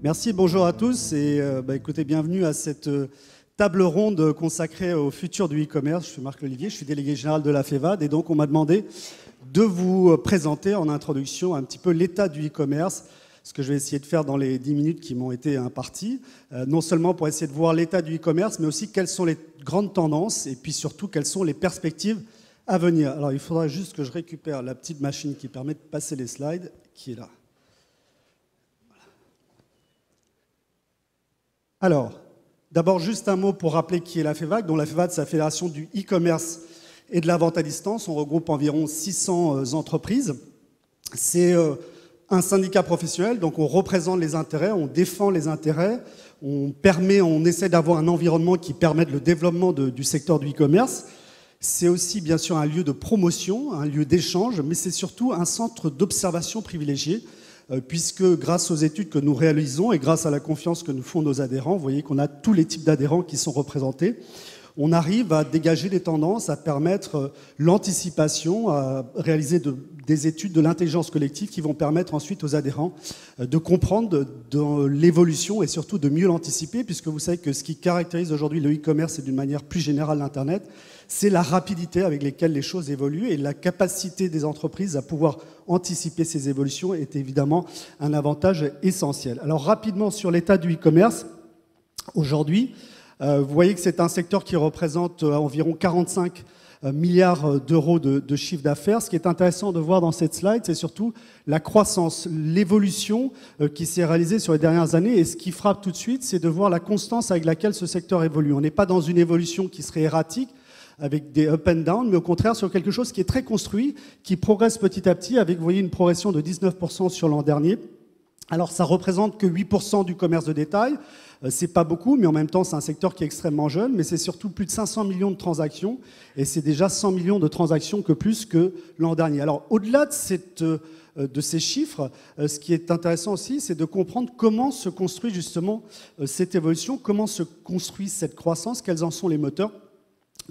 Merci, bonjour à tous et écoutez, bienvenue à cette table ronde consacrée au futur du e-commerce. Je suis Marc Olivier, je suis délégué général de la FEVAD et donc on m'a demandé de vous présenter en introduction un petit peu l'état du e-commerce, ce que je vais essayer de faire dans les 10 minutes qui m'ont été imparties, non seulement pour essayer de voir l'état du e-commerce, mais aussi quelles sont les grandes tendances et puis surtout quelles sont les perspectives à venir. Alors il faudra juste que je récupère la petite machine qui permet de passer les slides, qui est là. Alors, d'abord, juste un mot pour rappeler qui est la FEVAD. Donc, la FEVAD, c'est la Fédération du e-commerce et de la vente à distance. On regroupe environ 600 entreprises. C'est un syndicat professionnel, donc on représente les intérêts, on défend les intérêts, on essaie d'avoir un environnement qui permette le développement du secteur du e-commerce. C'est aussi, bien sûr, un lieu de promotion, un lieu d'échange, mais c'est surtout un centre d'observation privilégié, puisque grâce aux études que nous réalisons et grâce à la confiance que nous font nos adhérents, vous voyez qu'on a tous les types d'adhérents qui sont représentés, on arrive à dégager des tendances, à permettre l'anticipation, à réaliser des études de l'intelligence collective qui vont permettre ensuite aux adhérents de comprendre de l'évolution et surtout de mieux l'anticiper, puisque vous savez que ce qui caractérise aujourd'hui le e-commerce et d'une manière plus générale l'Internet, c'est la rapidité avec laquelle les choses évoluent et la capacité des entreprises à pouvoir anticiper ces évolutions est évidemment un avantage essentiel. Alors rapidement sur l'état du e-commerce, aujourd'hui, vous voyez que c'est un secteur qui représente environ 45 milliards d'euros de chiffre d'affaires. Ce qui est intéressant de voir dans cette slide, c'est surtout la croissance, l'évolution qui s'est réalisée sur les dernières années. Et ce qui frappe tout de suite, c'est de voir la constance avec laquelle ce secteur évolue. On n'est pas dans une évolution qui serait erratique, avec des up and down, mais au contraire sur quelque chose qui est très construit, qui progresse petit à petit, avec, vous voyez, une progression de 19% sur l'an dernier. Alors, ça représente que 8% du commerce de détail. C'est pas beaucoup, mais en même temps, c'est un secteur qui est extrêmement jeune, mais c'est surtout plus de 500 millions de transactions, et c'est déjà 100 millions de transactions que plus que l'an dernier. Alors, au-delà de ces chiffres, ce qui est intéressant aussi, c'est de comprendre comment se construit justement cette évolution, comment se construit cette croissance, quels en sont les moteurs,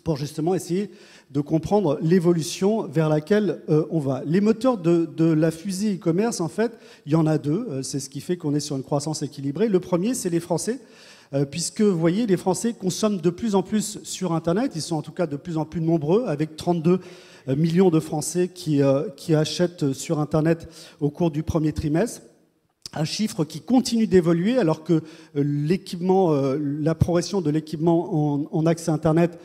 pour justement essayer de comprendre l'évolution vers laquelle on va. Les moteurs de la fusée e-commerce, en fait, il y en a deux. C'est ce qui fait qu'on est sur une croissance équilibrée. Le premier, c'est les Français, puisque, vous voyez, les Français consomment de plus en plus sur Internet. Ils sont en tout cas de plus en plus nombreux, avec 32 millions de Français qui achètent sur Internet au cours du premier trimestre. Un chiffre qui continue d'évoluer alors que la progression de l'équipement en accès Internet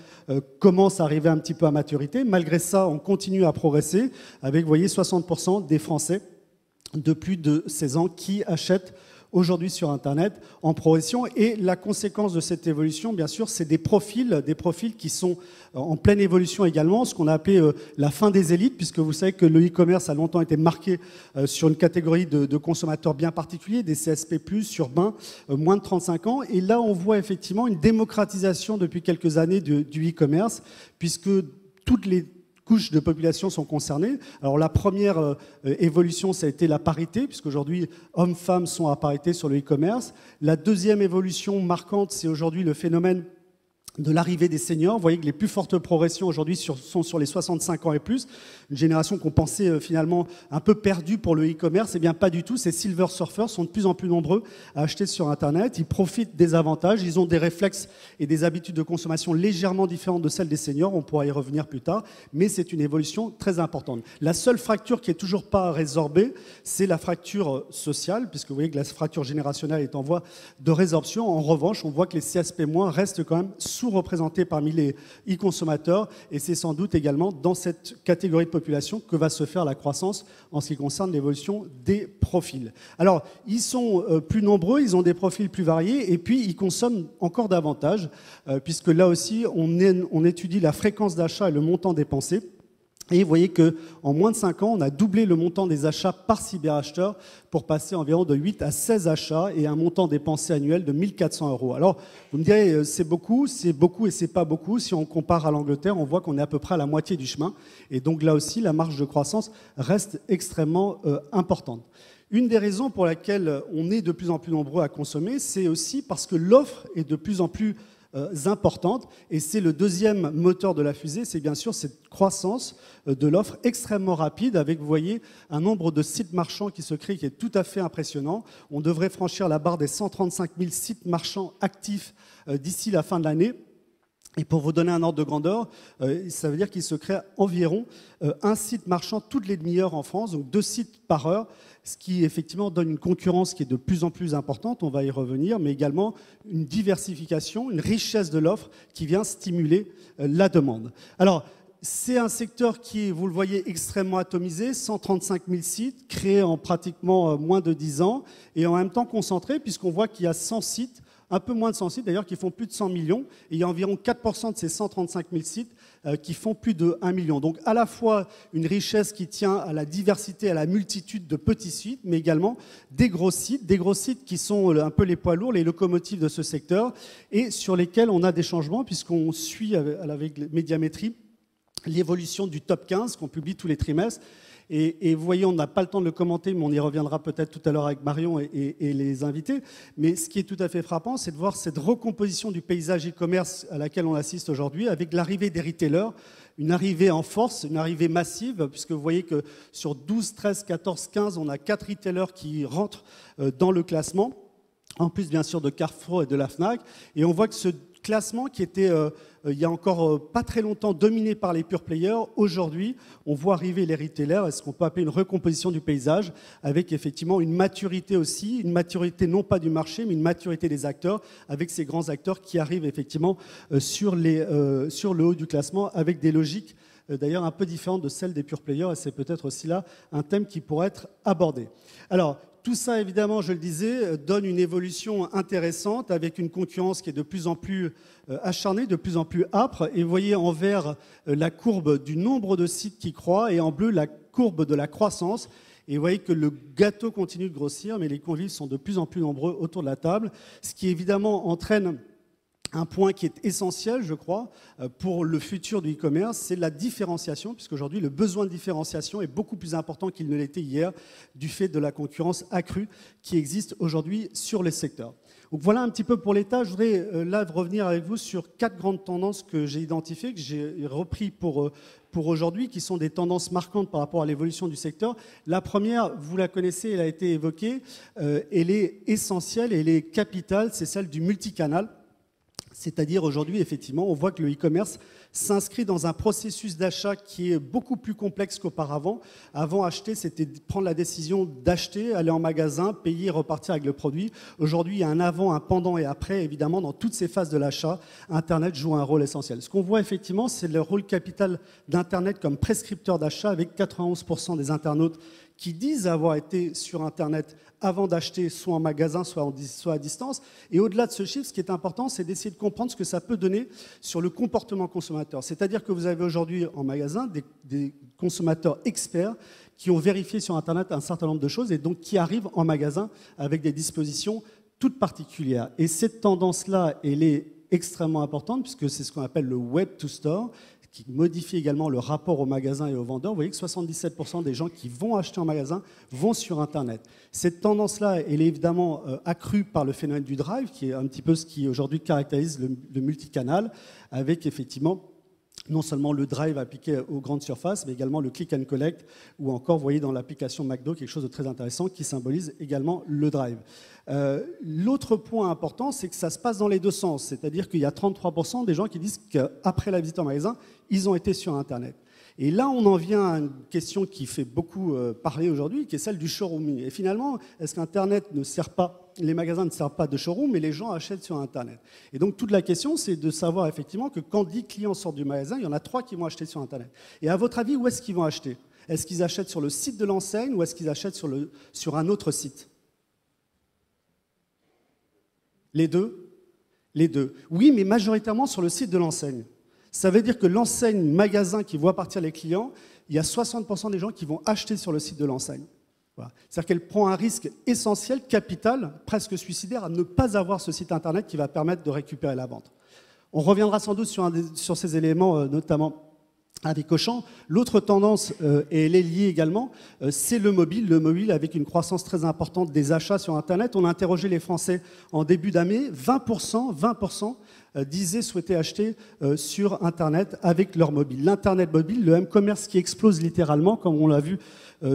commence à arriver un petit peu à maturité. Malgré ça, on continue à progresser avec, vous voyez, 60% des Français de plus de 16 ans qui achètent aujourd'hui sur Internet en progression. Et la conséquence de cette évolution, bien sûr, c'est des profils qui sont en pleine évolution également, ce qu'on a appelé la fin des élites, puisque vous savez que le e-commerce a longtemps été marqué sur une catégorie de consommateurs bien particuliers, des CSP+, urbains, moins de 35 ans. Et là, on voit effectivement une démocratisation depuis quelques années du e-commerce, puisque toutes les couches de population sont concernées. Alors la première évolution, ça a été la parité, puisqu'aujourd'hui, hommes-femmes sont à parité sur le e-commerce. La deuxième évolution marquante, c'est aujourd'hui le phénomène de l'arrivée des seniors. Vous voyez que les plus fortes progressions aujourd'hui sont sur les 65 ans et plus, une génération qu'on pensait finalement un peu perdue pour le e-commerce. Eh bien pas du tout, ces silver surfers sont de plus en plus nombreux à acheter sur Internet. Ils profitent des avantages, ils ont des réflexes et des habitudes de consommation légèrement différentes de celles des seniors, on pourra y revenir plus tard, mais c'est une évolution très importante. La seule fracture qui n'est toujours pas résorbée, c'est la fracture sociale, puisque vous voyez que la fracture générationnelle est en voie de résorption. En revanche, on voit que les CSP- restent quand même sous-représentés parmi les e-consommateurs, et c'est sans doute également dans cette catégorie de population que va se faire la croissance en ce qui concerne l'évolution des profils. Alors, ils sont plus nombreux, ils ont des profils plus variés, et puis ils consomment encore davantage, puisque là aussi, on étudie la fréquence d'achat et le montant dépensé. Et vous voyez qu'en moins de 5 ans, on a doublé le montant des achats par cyberacheteur pour passer environ de 8 à 16 achats et un montant dépensé annuel de 1 400 €. Alors, vous me direz, c'est beaucoup et c'est pas beaucoup. Si on compare à l'Angleterre, on voit qu'on est à peu près à la moitié du chemin. Et donc là aussi, la marge de croissance reste extrêmement importante. Une des raisons pour laquelle on est de plus en plus nombreux à consommer, c'est aussi parce que l'offre est de plus en plus importantes. Et c'est le deuxième moteur de la fusée, c'est bien sûr cette croissance de l'offre extrêmement rapide avec, vous voyez, un nombre de sites marchands qui se crée qui est tout à fait impressionnant. On devrait franchir la barre des 135 000 sites marchands actifs d'ici la fin de l'année. Et pour vous donner un ordre de grandeur, ça veut dire qu'il se crée environ un site marchand toutes les demi-heures en France, donc 2 sites par heure, ce qui effectivement donne une concurrence qui est de plus en plus importante, on va y revenir, mais également une diversification, une richesse de l'offre qui vient stimuler la demande. Alors, c'est un secteur qui est, vous le voyez, extrêmement atomisé, 135 000 sites, créés en pratiquement moins de 10 ans, et en même temps concentrés, puisqu'on voit qu'il y a 100 sites, un peu moins de 100 sites d'ailleurs, qui font plus de 100 millions. Et il y a environ 4% de ces 135 000 sites qui font plus de 1 million. Donc à la fois une richesse qui tient à la diversité, à la multitude de petits sites, mais également des gros sites qui sont un peu les poids lourds, les locomotives de ce secteur, et sur lesquels on a des changements, puisqu'on suit avec Médiamétrie l'évolution du top 15 qu'on publie tous les trimestres. Et vous voyez, on n'a pas le temps de le commenter, mais on y reviendra peut-être tout à l'heure avec Marion et les invités. Mais ce qui est tout à fait frappant, c'est de voir cette recomposition du paysage e-commerce à laquelle on assiste aujourd'hui, avec l'arrivée des retailers, une arrivée en force, une arrivée massive, puisque vous voyez que sur 12, 13, 14, 15, on a 4 retailers qui rentrent dans le classement, en plus bien sûr de Carrefour et de la Fnac. Et on voit que ce classement qui était, il y a encore pas très longtemps, dominé par les pure players, aujourd'hui, on voit arriver les retailers, ce qu'on peut appeler une recomposition du paysage, avec effectivement une maturité aussi, une maturité non pas du marché, mais une maturité des acteurs, avec ces grands acteurs qui arrivent effectivement sur le haut du classement, avec des logiques d'ailleurs un peu différentes de celles des pure players, et c'est peut-être aussi là un thème qui pourrait être abordé. Alors, tout ça, évidemment, je le disais, donne une évolution intéressante avec une concurrence qui est de plus en plus acharnée, de plus en plus âpre. Et vous voyez en vert la courbe du nombre de sites qui croît et en bleu la courbe de la croissance. Et vous voyez que le gâteau continue de grossir, mais les convives sont de plus en plus nombreux autour de la table, ce qui évidemment entraîne un point qui est essentiel, je crois, pour le futur du e-commerce, c'est la différenciation, puisqu'aujourd'hui, le besoin de différenciation est beaucoup plus important qu'il ne l'était hier, du fait de la concurrence accrue qui existe aujourd'hui sur les secteurs. Donc voilà un petit peu pour l'état. Je voudrais là revenir avec vous sur 4 grandes tendances que j'ai identifiées, que j'ai repris pour aujourd'hui, qui sont des tendances marquantes par rapport à l'évolution du secteur. La première, vous la connaissez, elle a été évoquée, elle est essentielle, elle est capitale, c'est celle du multicanal. C'est-à-dire aujourd'hui, effectivement, on voit que le e-commerce s'inscrit dans un processus d'achat qui est beaucoup plus complexe qu'auparavant. Avant, acheter, c'était prendre la décision d'acheter, aller en magasin, payer, repartir avec le produit. Aujourd'hui, il y a un avant, un pendant et après. Évidemment, dans toutes ces phases de l'achat, Internet joue un rôle essentiel. Ce qu'on voit effectivement, c'est le rôle capital d'Internet comme prescripteur d'achat, avec 91% des internautes qui disent avoir été sur Internet avant d'acheter, soit en magasin, soit à distance. Et au-delà de ce chiffre, ce qui est important, c'est d'essayer de comprendre ce que ça peut donner sur le comportement consommateur. C'est-à-dire que vous avez aujourd'hui en magasin des consommateurs experts qui ont vérifié sur Internet un certain nombre de choses et donc qui arrivent en magasin avec des dispositions toutes particulières. Et cette tendance-là, elle est extrêmement importante puisque c'est ce qu'on appelle le web to store, qui modifie également le rapport au magasin et aux vendeurs. Vous voyez que 77% des gens qui vont acheter en magasin vont sur Internet. Cette tendance-là, elle est évidemment accrue par le phénomène du drive, qui est un petit peu ce qui aujourd'hui caractérise le multicanal, avec effectivement non seulement le drive appliqué aux grandes surfaces, mais également le click and collect, ou encore, vous voyez dans l'application McDo, quelque chose de très intéressant qui symbolise également le drive. L'autre point important, c'est que ça se passe dans les deux sens, c'est-à-dire qu'il y a 33% des gens qui disent qu'après la visite en magasin, ils ont été sur Internet. Et là, on en vient à une question qui fait beaucoup parler aujourd'hui, qui est celle du showrooming. Et finalement, est-ce qu'Internet ne sert pas, les magasins ne servent pas de showroom, mais les gens achètent sur Internet? Et donc, toute la question, c'est de savoir effectivement que quand 10 clients sortent du magasin, il y en a 3 qui vont acheter sur Internet. Et à votre avis, où est-ce qu'ils vont acheter? Est-ce qu'ils achètent sur le site de l'enseigne ou est-ce qu'ils achètent sur un autre site? Les deux? Les deux. Oui, mais majoritairement sur le site de l'enseigne. Ça veut dire que l'enseigne magasin qui voit partir les clients, il y a 60% des gens qui vont acheter sur le site de l'enseigne. Voilà. C'est-à-dire qu'elle prend un risque essentiel, capital, presque suicidaire, à ne pas avoir ce site Internet qui va permettre de récupérer la vente. On reviendra sans doute sur ces éléments, notamment avec Auchan. L'autre tendance, et elle est liée également, c'est le mobile. Le mobile avec une croissance très importante des achats sur Internet. On a interrogé les Français en début d'année, 20% disaient souhaiter acheter sur Internet avec leur mobile. L'Internet mobile, le m-commerce qui explose littéralement, comme on l'a vu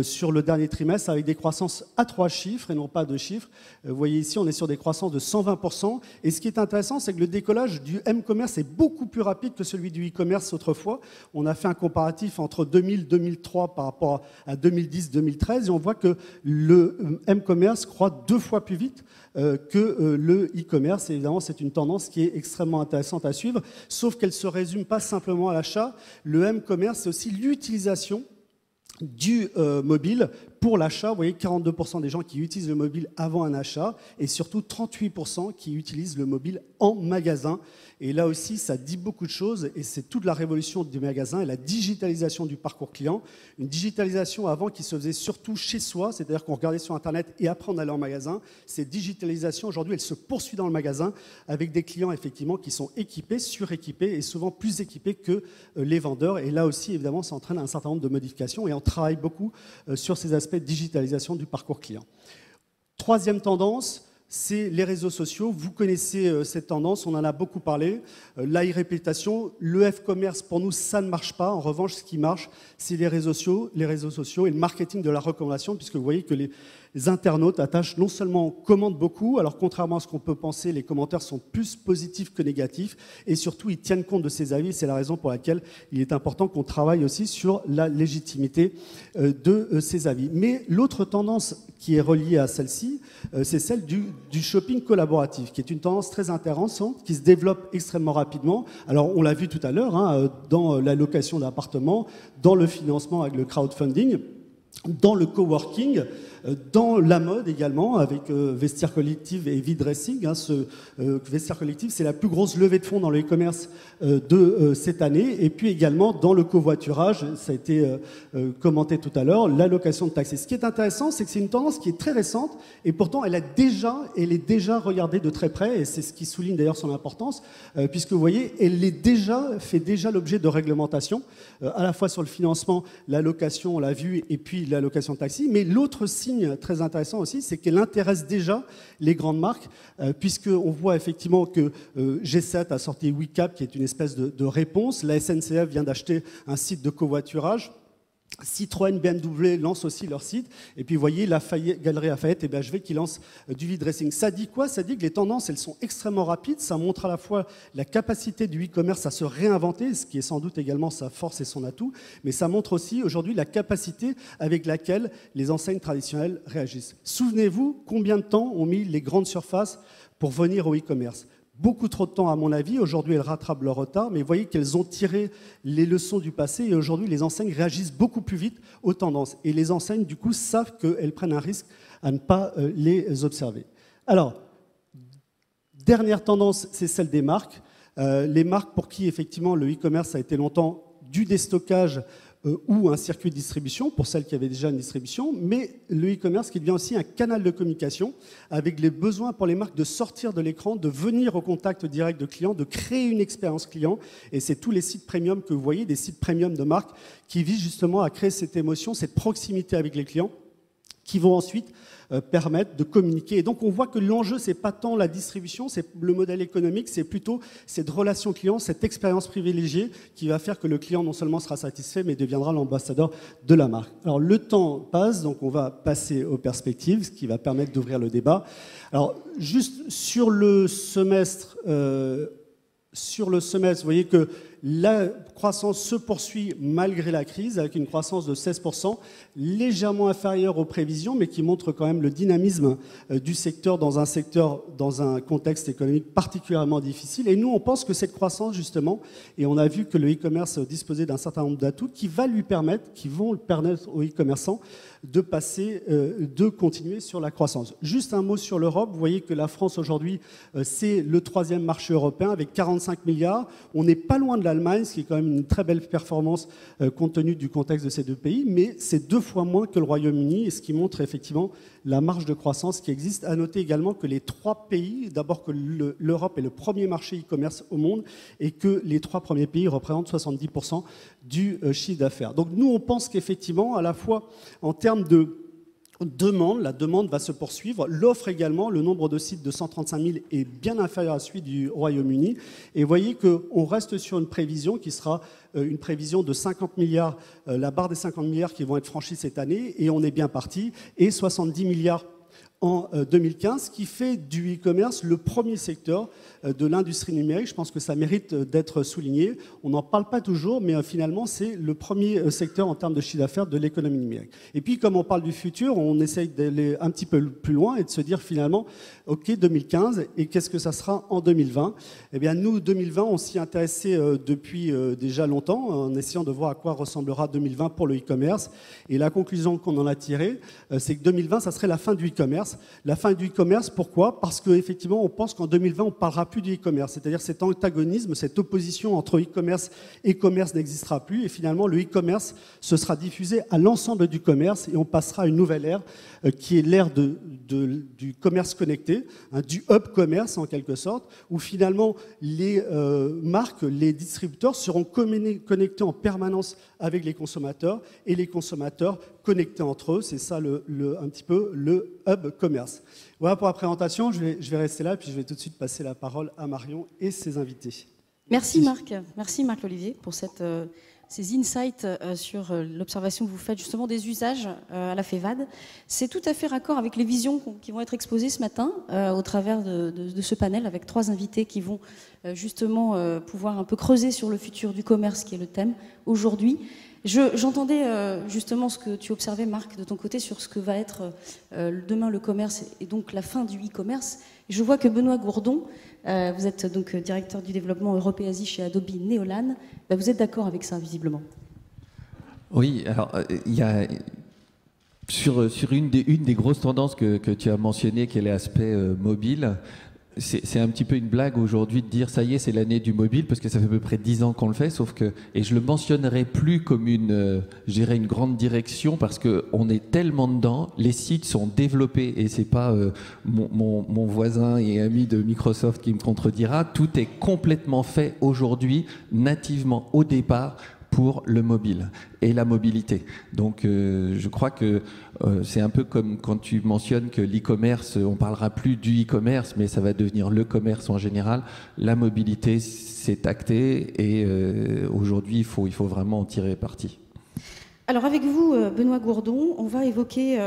sur le dernier trimestre, avec des croissances à 3 chiffres et non pas 2 chiffres. Vous voyez ici, on est sur des croissances de 120%. Et ce qui est intéressant, c'est que le décollage du m-commerce est beaucoup plus rapide que celui du e-commerce autrefois. On a fait un comparatif entre 2000-2003 par rapport à 2010-2013 et on voit que le m-commerce croît 2 fois plus vite que le e-commerce. Et évidemment, c'est une tendance qui est extrêmement intéressante à suivre, sauf qu'elle ne se résume pas simplement à l'achat. Le m-commerce, c'est aussi l'utilisation du mobile pour l'achat. Vous voyez, 42% des gens qui utilisent le mobile avant un achat et surtout 38% qui utilisent le mobile en magasin. Et là aussi, ça dit beaucoup de choses et c'est toute la révolution du magasin et la digitalisation du parcours client. Une digitalisation avant qui se faisait surtout chez soi, c'est-à-dire qu'on regardait sur Internet et après on allait en magasin. Cette digitalisation, aujourd'hui, elle se poursuit dans le magasin avec des clients effectivement qui sont équipés, suréquipés et souvent plus équipés que les vendeurs. Et là aussi, évidemment, ça entraîne un certain nombre de modifications et on travaille beaucoup sur ces aspects de digitalisation du parcours client. Troisième tendance, c'est les réseaux sociaux. Vous connaissez cette tendance, on en a beaucoup parlé. La e-réputation, le F-commerce, pour nous, ça ne marche pas. En revanche, ce qui marche, c'est les réseaux sociaux et le marketing de la recommandation, puisque vous voyez que les internautes attachent non seulement commandent beaucoup, alors contrairement à ce qu'on peut penser, les commentaires sont plus positifs que négatifs, et surtout, ils tiennent compte de ces avis. C'est la raison pour laquelle il est important qu'on travaille aussi sur la légitimité de ces avis. Mais l'autre tendance qui est reliée à celle-ci, c'est celle du shopping collaboratif, qui est une tendance très intéressante, qui se développe extrêmement rapidement. Alors, on l'a vu tout à l'heure, hein, dans la location d'appartements, dans le financement avec le crowdfunding, dans le coworking, dans la mode également, avec Vestiaire Collective et V-Dressing. Hein, Vestiaire Collective, c'est la plus grosse levée de fonds dans le e-commerce de cette année. Et puis également dans le covoiturage, ça a été commenté tout à l'heure, la location de taxi. Ce qui est intéressant, c'est que c'est une tendance qui est très récente et pourtant elle est déjà regardée de très près et c'est ce qui souligne d'ailleurs son importance, puisque vous voyez, fait déjà l'objet de réglementation, à la fois sur le financement, la location, on l'a vu, et puis la location de taxi. Mais l'autre signe très intéressant aussi, c'est qu'elle intéresse déjà les grandes marques, puisqu'on voit effectivement que G7 a sorti WeCap, qui est une espèce de réponse. La SNCF vient d'acheter un site de covoiturage. Citroën, BMW lancent aussi leur site. Et puis, vous voyez, Galeries Lafayette et BHV qui lancent du V-Dressing. Ça dit quoi? Ça dit que les tendances, elles sont extrêmement rapides. Ça montre à la fois la capacité du e-commerce à se réinventer, ce qui est sans doute également sa force et son atout. Mais ça montre aussi, aujourd'hui, la capacité avec laquelle les enseignes traditionnelles réagissent. Souvenez-vous combien de temps ont mis les grandes surfaces pour venir au e-commerce? Beaucoup trop de temps, à mon avis. Aujourd'hui, elles rattrapent leur retard, mais vous voyez qu'elles ont tiré les leçons du passé et aujourd'hui, les enseignes réagissent beaucoup plus vite aux tendances. Et les enseignes, du coup, savent qu'elles prennent un risque à ne pas les observer. Alors, dernière tendance, c'est celle des marques. Les marques pour qui, effectivement, le e-commerce a été longtemps du déstockage ou un circuit de distribution, pour celles qui avaient déjà une distribution, mais le e-commerce qui devient aussi un canal de communication avec les besoins pour les marques de sortir de l'écran, de venir au contact direct de clients, de créer une expérience client. Et c'est tous les sites premium que vous voyez, des sites premium de marques qui visent justement à créer cette émotion, cette proximité avec les clients, qui vont ensuite permettre de communiquer. Et donc on voit que l'enjeu, c'est pas tant la distribution, c'est le modèle économique, c'est plutôt cette relation client, cette expérience privilégiée qui va faire que le client non seulement sera satisfait, mais deviendra l'ambassadeur de la marque. Alors le temps passe, donc on va passer aux perspectives, ce qui va permettre d'ouvrir le débat. Alors juste sur le semestre, vous voyez que la croissance se poursuit malgré la crise, avec une croissance de 16%, légèrement inférieure aux prévisions, mais qui montre quand même le dynamisme du secteur dans un contexte économique particulièrement difficile. Et nous, on pense que cette croissance, justement, et on a vu que le e-commerce disposait d'un certain nombre d'atouts qui vont permettre aux e-commerçants de continuer sur la croissance. Juste un mot sur l'Europe. Vous voyez que la France, aujourd'hui, c'est le 3e marché européen avec 45 milliards. On n'est pas loin de l'Allemagne, ce qui est quand même une très belle performance compte tenu du contexte de ces deux pays, mais c'est 2 fois moins que le Royaume-Uni, et ce qui montre effectivement la marge de croissance qui existe. À noter également que les 3 pays, d'abord que l'Europe est le premier marché e-commerce au monde, et que les 3 premiers pays représentent 70% du chiffre d'affaires. Donc nous, on pense qu'effectivement, à la fois en termes de la demande va se poursuivre. L'offre également, le nombre de sites de 135 000 est bien inférieur à celui du Royaume-Uni. Et vous voyez qu'on reste sur une prévision qui sera une prévision de 50 milliards, la barre des 50 milliards qui vont être franchis cette année, et on est bien parti, et 70 milliards en 2015, qui fait du e-commerce le premier secteur de l'industrie numérique. Je pense que ça mérite d'être souligné. On n'en parle pas toujours, mais finalement, c'est le premier secteur en termes de chiffre d'affaires de l'économie numérique. Et puis, comme on parle du futur, on essaye d'aller un petit peu plus loin et de se dire finalement, OK, 2015, et qu'est-ce que ça sera en 2020 ? Eh bien, nous, 2020, on s'y intéressait depuis déjà longtemps, en essayant de voir à quoi ressemblera 2020 pour le e-commerce. Et la conclusion qu'on en a tirée, c'est que 2020, ça serait la fin du e-commerce. La fin du e-commerce, pourquoi ? Parce qu'effectivement, on pense qu'en 2020, on ne parlera plus du e-commerce. C'est-à-dire cet antagonisme, cette opposition entre e-commerce et commerce n'existera plus. Et finalement, le e-commerce se sera diffusé à l'ensemble du commerce et on passera à une nouvelle ère qui est l'ère du commerce connecté, du hub commerce en quelque sorte, où finalement les marques, les distributeurs seront connectés en permanence avec les consommateurs et les consommateurs connectés entre eux. C'est ça un petit peu le hub commerce. Voilà pour la présentation. Je vais rester là, puis je vais tout de suite passer la parole à Marion et ses invités. Merci Marc. Merci Marc-Olivier pour ces insights sur l'observation que vous faites justement des usages à la FEVAD. C'est tout à fait raccord avec les visions qui vont être exposées ce matin au travers de ce panel avec 3 invités qui vont justement pouvoir un peu creuser sur le futur du commerce qui est le thème aujourd'hui. J'entendais justement ce que tu observais, Marc, de ton côté, sur ce que va être demain le commerce et donc la fin du e-commerce. Je vois que Benoît Gourdon, vous êtes donc directeur du développement Europe et Asie chez Adobe Neolan. Vous êtes d'accord avec ça, visiblement? Oui, alors il y a sur une des grosses tendances que tu as mentionnées, qui est l'aspect mobile. C'est un petit peu une blague aujourd'hui de dire ça y est, c'est l'année du mobile, parce que ça fait à peu près 10 ans qu'on le fait, sauf que, et je le mentionnerai plus comme une grande direction, parce qu'on est tellement dedans, les sites sont développés, et c'est pas mon voisin et ami de Microsoft qui me contredira, tout est complètement fait aujourd'hui, nativement au départ, pour le mobile et la mobilité. Donc je crois que c'est un peu comme quand tu mentionnes que l'e-commerce, on parlera plus du e-commerce, mais ça va devenir le commerce en général. La mobilité, c'est acté et aujourd'hui, il faut vraiment en tirer parti. Alors avec vous, Benoît Gourdon, on va évoquer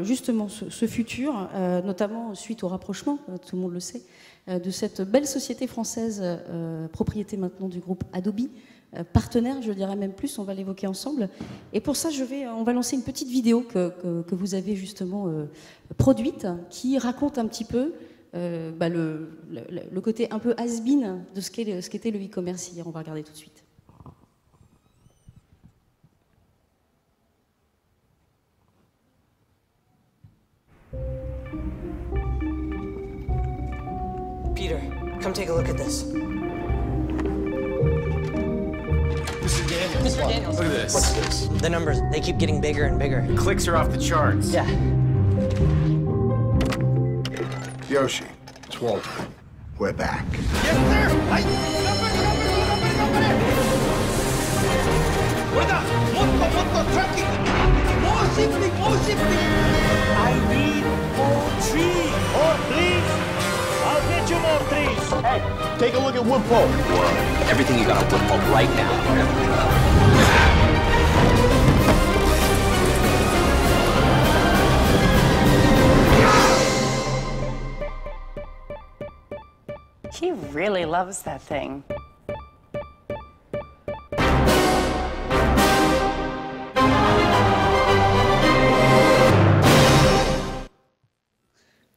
justement ce futur, notamment suite au rapprochement, tout le monde le sait, de cette belle société française, propriété maintenant du groupe Adobe, partenaire, je dirais même plus, on va l'évoquer ensemble. Et pour ça, on va lancer une petite vidéo que vous avez justement produite, qui raconte un petit peu le côté un peu has-been de ce qu'était le e-commerce hier. On va regarder tout de suite. Peter, come take a look at this. Mr. Daniels. Look at this. What's this? The numbers, they keep getting bigger and bigger. The clicks are off the charts. Yeah. Yoshi, it's Walter. We're back. Yes, sir! I need more trees. More, please. I'll get you more trees. Hey, take a look at Woodpole. Everything you got on Woodpole right now. He really loves that thing.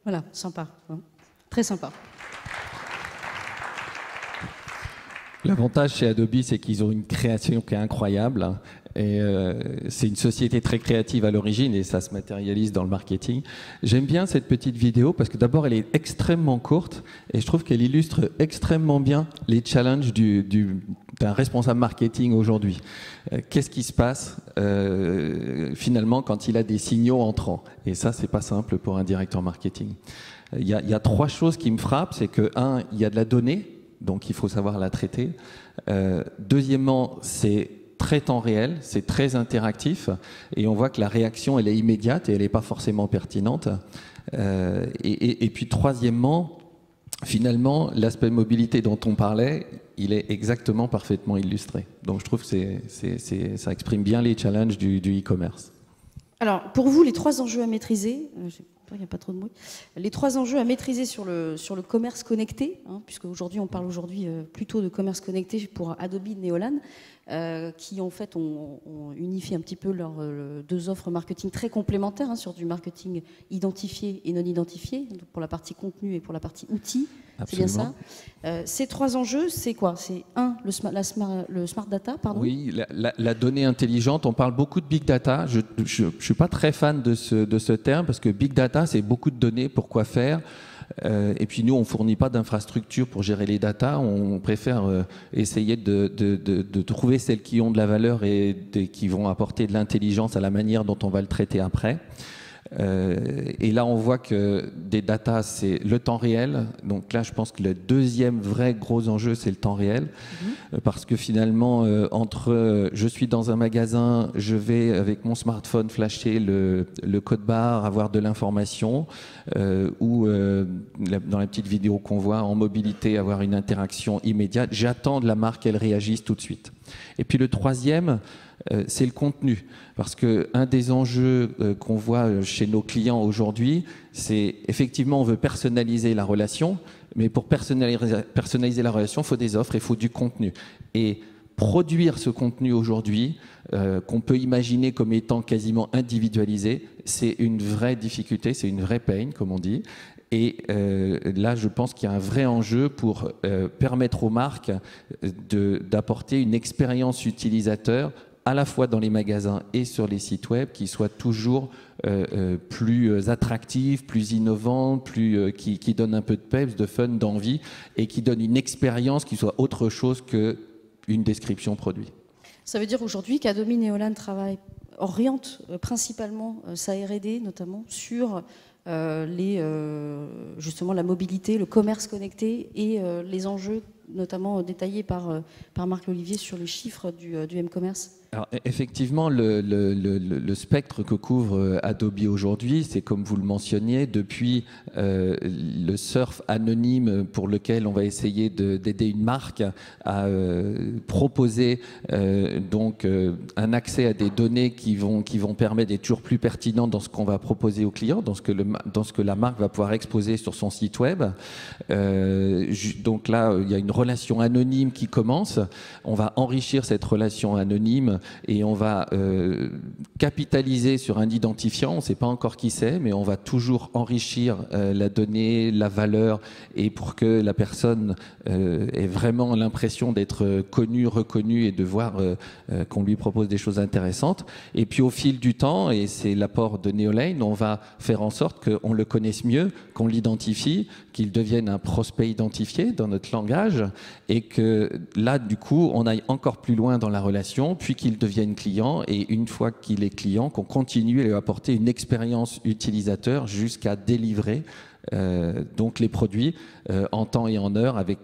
Voilà, sympa, hein. Très sympa. L'avantage chez Adobe, c'est qu'ils ont une création qui est incroyable. Et c'est une société très créative à l'origine et ça se matérialise dans le marketing. J'aime bien cette petite vidéo parce que d'abord, elle est extrêmement courte et je trouve qu'elle illustre extrêmement bien les challenges d'un responsable marketing aujourd'hui. Qu'est-ce qui se passe finalement quand il a des signaux entrants? Et ça, c'est pas simple pour un directeur marketing. Il y a 3 choses qui me frappent. C'est que, 1, il y a de la donnée, donc il faut savoir la traiter. Deuxièmement, c'est très temps réel, c'est très interactif, et on voit que la réaction, elle est immédiate et elle n'est pas forcément pertinente. Et puis troisièmement, finalement, l'aspect mobilité dont on parlait, il est exactement parfaitement illustré. Donc je trouve que ça exprime bien les challenges du e-commerce. Alors, pour vous, les 3 enjeux à maîtriser, il n'y a pas trop de bruit, les 3 enjeux à maîtriser sur le commerce connecté, puisque aujourd'hui on parle plutôt de commerce connecté pour Adobe et Neolan, qui en fait ont unifié un petit peu leurs 2 offres marketing très complémentaires, sur du marketing identifié et non identifié, donc pour la partie contenu et pour la partie outils. C'est bien ça. Ces 3 enjeux, c'est quoi? C'est le smart data, pardon. Oui, la donnée intelligente. On parle beaucoup de big data. Je ne suis pas très fan de ce terme parce que big data, c'est beaucoup de données. Pourquoi faire? Et puis nous, on ne fournit pas d'infrastructure pour gérer les datas. On préfère essayer de trouver celles qui ont de la valeur et qui vont apporter de l'intelligence à la manière dont on va le traiter après. Et là, on voit que des datas, c'est le temps réel. Donc là, je pense que le deuxième vrai gros enjeu, c'est le temps réel. Parce que finalement, je suis dans un magasin, je vais avec mon smartphone flasher le code barre, avoir de l'information, ou dans la petite vidéo qu'on voit en mobilité, avoir une interaction immédiate. J'attends de la marque qu'elle réagisse tout de suite. Et puis le troisième, c'est le contenu. Parce qu'un des enjeux qu'on voit chez nos clients aujourd'hui, c'est effectivement on veut personnaliser la relation, mais pour personnaliser la relation, il faut des offres, il faut du contenu. Et produire ce contenu aujourd'hui, qu'on peut imaginer comme étant quasiment individualisé, c'est une vraie difficulté, c'est une vraie pain, comme on dit. Et là, je pense qu'il y a un vrai enjeu pour permettre aux marques d'apporter une expérience utilisateur à la fois dans les magasins et sur les sites web qui soit toujours plus attractive, plus innovante, qui donne un peu de peps, de fun, d'envie et qui donne une expérience qui soit autre chose qu'une description produit. Ça veut dire aujourd'hui qu'Adobe Neolan oriente principalement sa R&D, notamment sur justement la mobilité, le commerce connecté et les enjeux notamment détaillés par Marc Olivier sur les chiffres du m-commerce. Alors, effectivement, le spectre que couvre Adobe aujourd'hui, c'est comme vous le mentionniez, depuis le surf anonyme pour lequel on va essayer d'aider une marque à proposer donc un accès à des données qui vont permettre d'être toujours plus pertinents dans ce qu'on va proposer aux clients, dans ce que la marque va pouvoir exposer sur son site web. Donc là, il y a une relation anonyme qui commence. On va enrichir cette relation anonyme et on va capitaliser sur un identifiant. On ne sait pas encore qui c'est, mais on va toujours enrichir la donnée, la valeur, et pour que la personne ait vraiment l'impression d'être connue, reconnue et de voir qu'on lui propose des choses intéressantes. Et puis au fil du temps, et c'est l'apport de Neolan, on va faire en sorte qu'on le connaisse mieux, qu'on l'identifie, qu'il devienne un prospect identifié dans notre langage, et que là, du coup, on aille encore plus loin dans la relation, puis qu'il devienne client, et une fois qu'il est client, qu'on continue à lui apporter une expérience utilisateur jusqu'à délivrer donc les produits en temps et en heure, avec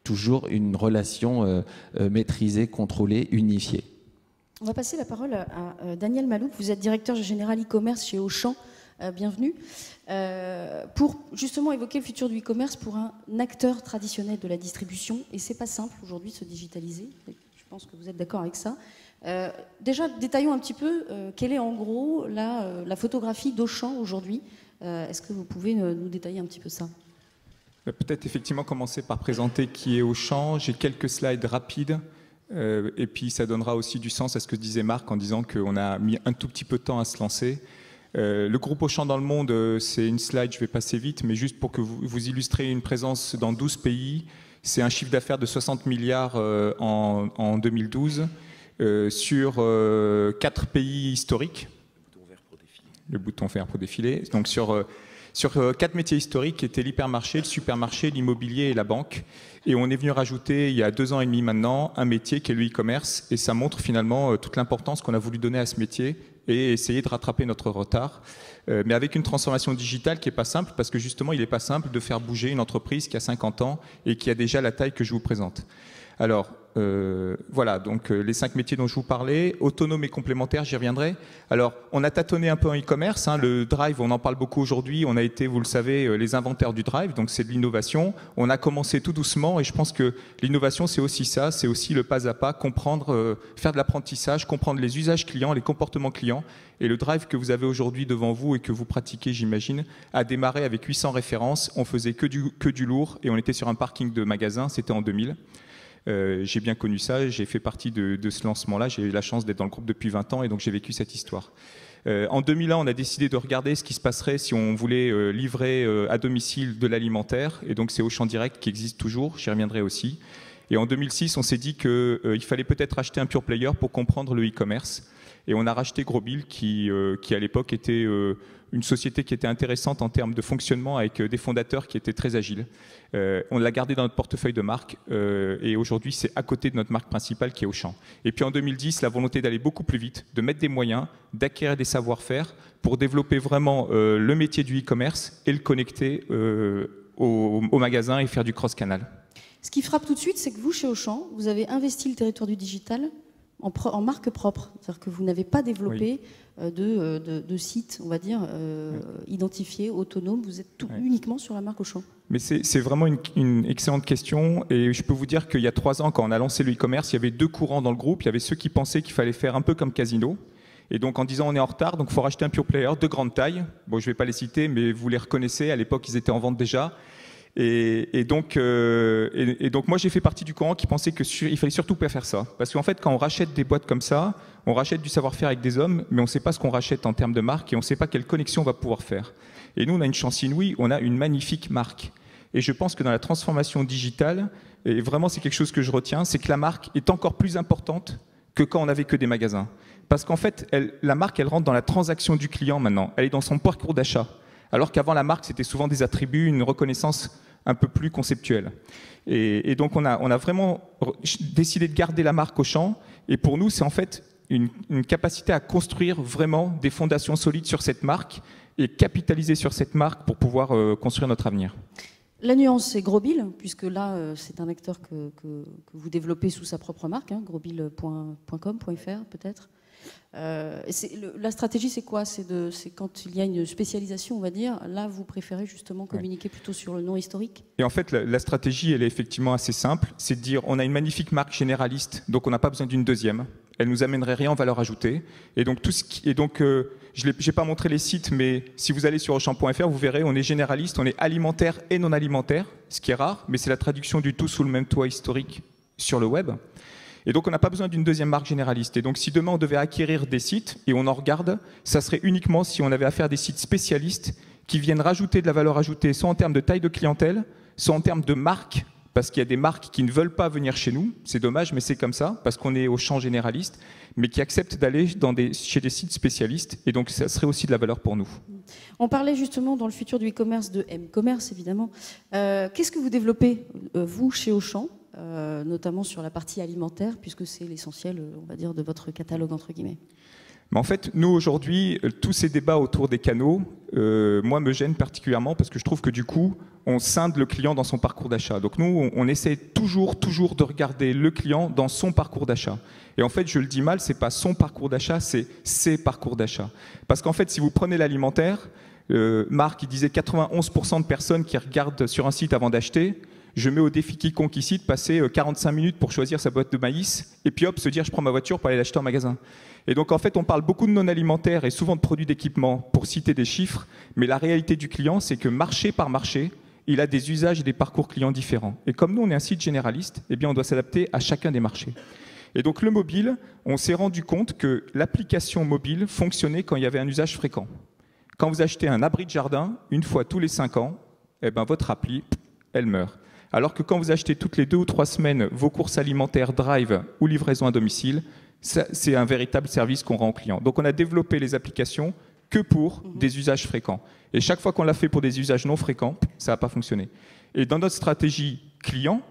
toujours une relation maîtrisée, contrôlée, unifiée. On va passer la parole à Daniel Malouk. Vous êtes directeur général e-commerce chez Auchan. Bienvenue. Pour justement évoquer le futur du e-commerce pour un acteur traditionnel de la distribution, et c'est pas simple aujourd'hui de se digitaliser, je pense que vous êtes d'accord avec ça. Déjà, détaillons un petit peu quelle est en gros la photographie d'Auchan aujourd'hui. Est-ce que vous pouvez nous détailler un petit peu ça? Peut-être effectivement commencer par présenter qui est Auchan. J'ai quelques slides rapides. Et puis ça donnera aussi du sens à ce que disait Marc en disant qu'on a mis un tout petit peu de temps à se lancer. Le groupe Auchan dans le monde, c'est une slide, je vais passer vite, mais juste pour que vous illustrez une présence dans 12 pays. C'est un chiffre d'affaires de 60 milliards en 2012 sur 4 pays historiques. Le bouton vert pour défiler. Donc sur 4 métiers historiques qui étaient l'hypermarché, le supermarché, l'immobilier et la banque. Et on est venu rajouter, il y a 2 ans et demi maintenant, un métier qui est le e-commerce. Et ça montre finalement toute l'importance qu'on a voulu donner à ce métier et essayer de rattraper notre retard. Mais avec une transformation digitale qui n'est pas simple, parce que justement, il n'est pas simple de faire bouger une entreprise qui a 50 ans et qui a déjà la taille que je vous présente. Alors, voilà, donc les 5 métiers dont je vous parlais, autonome et complémentaire, j'y reviendrai. Alors, on a tâtonné un peu en e-commerce, hein, le drive, on en parle beaucoup aujourd'hui, on a été, vous le savez, les inventaires du drive, donc c'est de l'innovation. On a commencé tout doucement et je pense que l'innovation, c'est aussi ça, c'est aussi le pas à pas, comprendre, faire de l'apprentissage, comprendre les usages clients, les comportements clients. Et le drive que vous avez aujourd'hui devant vous et que vous pratiquez, j'imagine, a démarré avec 800 références, on faisait que du lourd et on était sur un parking de magasin, c'était en 2000. J'ai bien connu ça, j'ai fait partie de ce lancement-là, j'ai eu la chance d'être dans le groupe depuis 20 ans et donc j'ai vécu cette histoire. En 2001, on a décidé de regarder ce qui se passerait si on voulait livrer à domicile de l'alimentaire et donc c'est Auchan Direct qui existe toujours, j'y reviendrai aussi. Et en 2006, on s'est dit qu'il fallait peut-être acheter un pure player pour comprendre le e-commerce. Et on a racheté Grosbill qui à l'époque était une société qui était intéressante en termes de fonctionnement avec des fondateurs qui étaient très agiles. On l'a gardé dans notre portefeuille de marque et aujourd'hui c'est à côté de notre marque principale qui est Auchan. Et puis en 2010, la volonté d'aller beaucoup plus vite, de mettre des moyens, d'acquérir des savoir-faire pour développer vraiment le métier du e-commerce et le connecter au magasin et faire du cross-canal. Ce qui frappe tout de suite, c'est que vous, chez Auchan, vous avez investi le territoire du digital en marque propre. C'est-à-dire que vous n'avez pas développé de site, on va dire, identifié, autonome. Vous êtes uniquement sur la marque Auchan. Mais c'est vraiment une excellente question. Et je peux vous dire qu'il y a 3 ans, quand on a lancé le e-commerce, il y avait 2 courants dans le groupe. Il y avait ceux qui pensaient qu'il fallait faire un peu comme Casino. Et donc en disant on est en retard, donc il faut racheter un pure player de grande taille. Bon, je ne vais pas les citer, mais vous les reconnaissez. À l'époque, ils étaient en vente déjà. Et donc moi j'ai fait partie du courant qui pensait qu'il fallait surtout pas faire ça, parce qu'en fait quand on rachète des boîtes comme ça, on rachète du savoir-faire avec des hommes, mais on ne sait pas ce qu'on rachète en termes de marque et on ne sait pas quelle connexion on va pouvoir faire. Et nous on a une chance inouïe, on a une magnifique marque. Et je pense que dans la transformation digitale, et vraiment c'est quelque chose que je retiens, c'est que la marque est encore plus importante que quand on n'avait que des magasins. Parce qu'en fait la marque elle rentre dans la transaction du client maintenant, elle est dans son parcours d'achat. Alors qu'avant la marque c'était souvent des attributs, une reconnaissance un peu plus conceptuelle. Et donc on a vraiment décidé de garder la marque Auchan et pour nous c'est en fait une capacité à construire vraiment des fondations solides sur cette marque et capitaliser sur cette marque pour pouvoir construire notre avenir. La nuance, c'est Grosbill, puisque là, c'est un acteur que vous développez sous sa propre marque, hein, grosbill.com.fr peut-être. La stratégie, c'est quoi? C'est quand il y a une spécialisation, on va dire, là, vous préférez justement communiquer plutôt sur le nom historique? Et en fait, la stratégie, elle est effectivement assez simple. C'est de dire, on a une magnifique marque généraliste, donc on n'a pas besoin d'une deuxième. Elle nous amènerait rien en valeur ajoutée. Et donc, je n'ai pas montré les sites, mais si vous allez sur Auchan.fr, vous verrez, on est généraliste, on est alimentaire et non alimentaire, ce qui est rare, mais c'est la traduction du tout sous le même toit historique sur le web. Et donc, on n'a pas besoin d'une deuxième marque généraliste. Et donc, si demain, on devait acquérir des sites, et on en regarde, ça serait uniquement si on avait affaire à des sites spécialistes qui viennent rajouter de la valeur ajoutée, soit en termes de taille de clientèle, soit en termes de marque, parce qu'il y a des marques qui ne veulent pas venir chez nous. C'est dommage, mais c'est comme ça, parce qu'on est au champ généraliste, mais qui acceptent d'aller chez des sites spécialistes. Et donc, ça serait aussi de la valeur pour nous. On parlait justement dans le futur du e-commerce de M-commerce, évidemment. Qu'est-ce que vous développez, vous, chez Auchan, notamment sur la partie alimentaire, puisque c'est l'essentiel, on va dire, de votre catalogue, entre guillemets? Mais en fait, nous, aujourd'hui, tous ces débats autour des canaux, moi, me gênent particulièrement parce que je trouve que du coup, on scinde le client dans son parcours d'achat. Donc nous, on essaie toujours de regarder le client dans son parcours d'achat. Et en fait, je le dis mal, c'est pas son parcours d'achat, c'est ses parcours d'achat. Parce qu'en fait, si vous prenez l'alimentaire, Marc, il disait 91% de personnes qui regardent sur un site avant d'acheter. Je mets au défi quiconque ici de passer 45 minutes pour choisir sa boîte de maïs et puis hop, se dire je prends ma voiture pour aller l'acheter en magasin. Et donc en fait, on parle beaucoup de non-alimentaire et souvent de produits d'équipement pour citer des chiffres, mais la réalité du client, c'est que marché par marché, il a des usages et des parcours clients différents. Et comme nous, on est un site généraliste, eh bien, on doit s'adapter à chacun des marchés. Et donc le mobile, on s'est rendu compte que l'application mobile fonctionnait quand il y avait un usage fréquent. Quand vous achetez un abri de jardin, une fois tous les 5 ans, eh ben, votre appli, elle meurt. Alors que quand vous achetez toutes les 2 ou 3 semaines vos courses alimentaires drive ou livraison à domicile, c'est un véritable service qu'on rend aux clients. Donc on a développé les applications que pour des usages fréquents. Et chaque fois qu'on l'a fait pour des usages non fréquents, ça n'a pas fonctionné. Et dans notre stratégie client,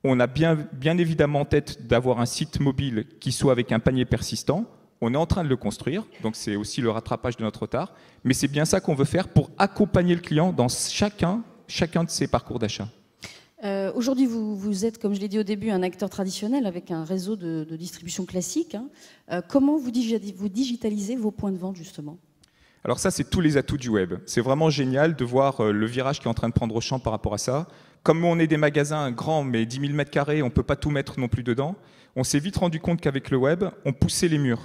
on a bien évidemment en tête d'avoir un site mobile qui soit avec un panier persistant. On est en train de le construire, donc c'est aussi le rattrapage de notre retard. Mais c'est bien ça qu'on veut faire pour accompagner le client dans chacun de ses parcours d'achat. Aujourd'hui, vous êtes, comme je l'ai dit au début, un acteur traditionnel avec un réseau de distribution classique. Comment vous digitalisez vos points de vente, justement ? Alors ça, c'est tous les atouts du web. C'est vraiment génial de voir le virage qui est en train de prendre Auchan par rapport à ça. Comme on est des magasins grands, mais 10 000 m², on ne peut pas tout mettre non plus dedans, on s'est vite rendu compte qu'avec le web, on poussait les murs.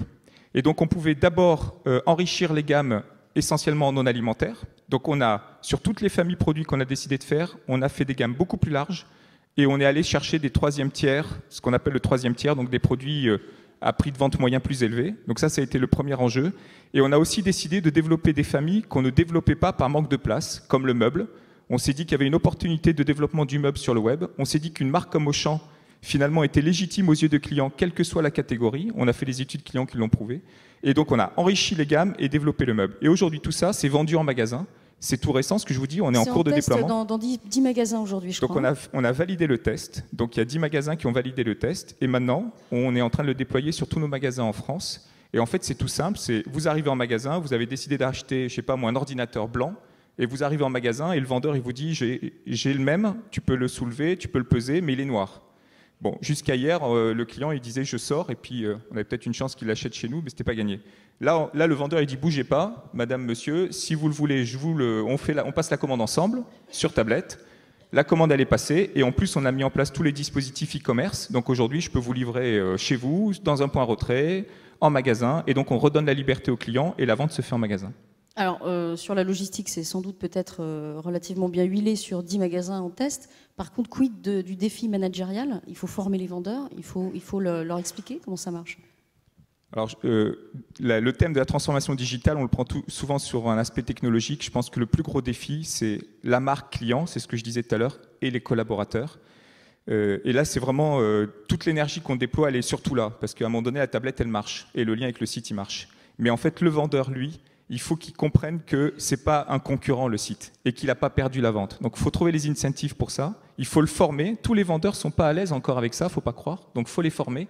Et donc, on pouvait d'abord enrichir les gammes essentiellement non alimentaires. Donc, on a, sur toutes les familles produits qu'on a décidé de faire, on a fait des gammes beaucoup plus larges et on est allé chercher des troisième tiers, ce qu'on appelle le troisième tiers, donc des produits à prix de vente moyen plus élevé. Donc ça a été le premier enjeu. Et on a aussi décidé de développer des familles qu'on ne développait pas par manque de place, comme le meuble. On s'est dit qu'il y avait une opportunité de développement du meuble sur le web. On s'est dit qu'une marque comme Auchan, finalement, était légitime aux yeux de clients, quelle que soit la catégorie. On a fait des études clients qui l'ont prouvé. Et donc, on a enrichi les gammes et développé le meuble. Et aujourd'hui, tout ça, c'est vendu en magasin. C'est tout récent, ce que je vous dis, on est en cours de déploiement. Dans 10 magasins aujourd'hui, je crois. Donc, on a validé le test. Donc, il y a 10 magasins qui ont validé le test. Et maintenant, on est en train de le déployer sur tous nos magasins en France. Et en fait, c'est tout simple. Vous arrivez en magasin, vous avez décidé d'acheter, je sais pas moi, un ordinateur blanc. Et vous arrivez en magasin et le vendeur, il vous dit, j'ai le même, tu peux le soulever, tu peux le peser, mais il est noir. Bon, jusqu'à hier, le client, il disait, je sors, et puis on avait peut-être une chance qu'il l'achète chez nous, mais c'était pas gagné. Là, le vendeur, il dit, bougez pas, madame, monsieur, si vous le voulez, on passe la commande ensemble, sur tablette. La commande, elle est passée, et en plus, on a mis en place tous les dispositifs e-commerce. Donc aujourd'hui, je peux vous livrer chez vous, dans un point retrait, en magasin, et donc on redonne la liberté au client, et la vente se fait en magasin. Alors, sur la logistique, c'est sans doute peut-être relativement bien huilé sur 10 magasins en test. Par contre, quid du défi managérial ? Il faut former les vendeurs, il faut leur expliquer comment ça marche. Alors, le thème de la transformation digitale, on le prend souvent sur un aspect technologique. Je pense que le plus gros défi, c'est la marque client, c'est ce que je disais tout à l'heure, et les collaborateurs. Et là, c'est vraiment toute l'énergie qu'on déploie, elle est surtout là, parce qu'à un moment donné, la tablette, elle marche, et le lien avec le site, il marche. Mais en fait, le vendeur, lui, il faut qu'il comprenne que ce n'est pas un concurrent, le site, et qu'il n'a pas perdu la vente. Donc, il faut trouver les incentives pour ça. Il faut le former. Tous les vendeurs ne sont pas à l'aise encore avec ça, il ne faut pas croire. Donc, il faut les former.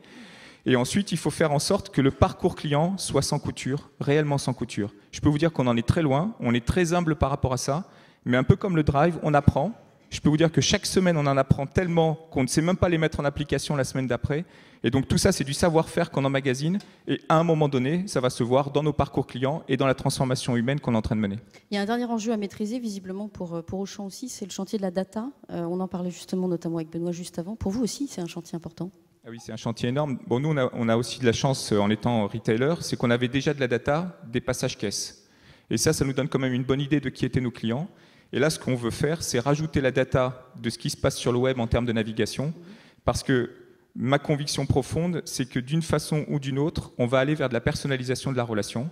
Et ensuite, il faut faire en sorte que le parcours client soit sans couture, réellement sans couture. Je peux vous dire qu'on en est très loin, on est très humble par rapport à ça, mais un peu comme le drive, on apprend. Je peux vous dire que chaque semaine, on en apprend tellement qu'on ne sait même pas les mettre en application la semaine d'après. Et donc tout ça, c'est du savoir-faire qu'on emmagasine. Et à un moment donné, ça va se voir dans nos parcours clients et dans la transformation humaine qu'on est en train de mener. Il y a un dernier enjeu à maîtriser, visiblement, pour Auchan aussi, c'est le chantier de la data. On en parlait justement notamment avec Benoît juste avant. Pour vous aussi, c'est un chantier important. Ah oui, c'est un chantier énorme. Bon, nous, on a aussi de la chance en étant retailer, c'est qu'on avait déjà de la data des passages caisses. Et ça nous donne quand même une bonne idée de qui étaient nos clients. Et là, ce qu'on veut faire, c'est rajouter la data de ce qui se passe sur le web en termes de navigation. Parce que ma conviction profonde, c'est que d'une façon ou d'une autre, on va aller vers de la personnalisation de la relation.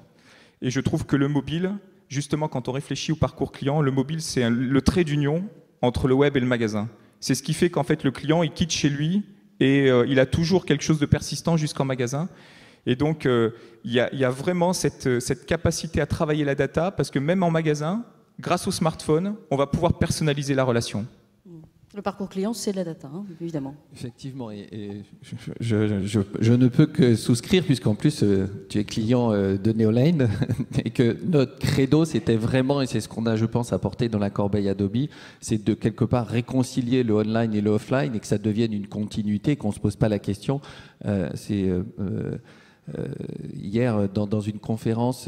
Et je trouve que le mobile, justement, quand on réfléchit au parcours client, le mobile, c'est le trait d'union entre le web et le magasin. C'est ce qui fait qu'en fait, le client, il quitte chez lui et il a toujours quelque chose de persistant jusqu'en magasin. Et donc, il y a vraiment cette capacité à travailler la data, parce que même en magasin, grâce au smartphone, on va pouvoir personnaliser la relation. Le parcours client, c'est de la data, hein, évidemment. Effectivement, et je ne peux que souscrire, puisqu'en plus, tu es client de Neolane, et que notre credo, c'était vraiment, et c'est ce qu'on a, je pense, apporté dans la corbeille Adobe, c'est de quelque part réconcilier le online et le offline, et que ça devienne une continuité, qu'on ne se pose pas la question. Hier, dans une conférence,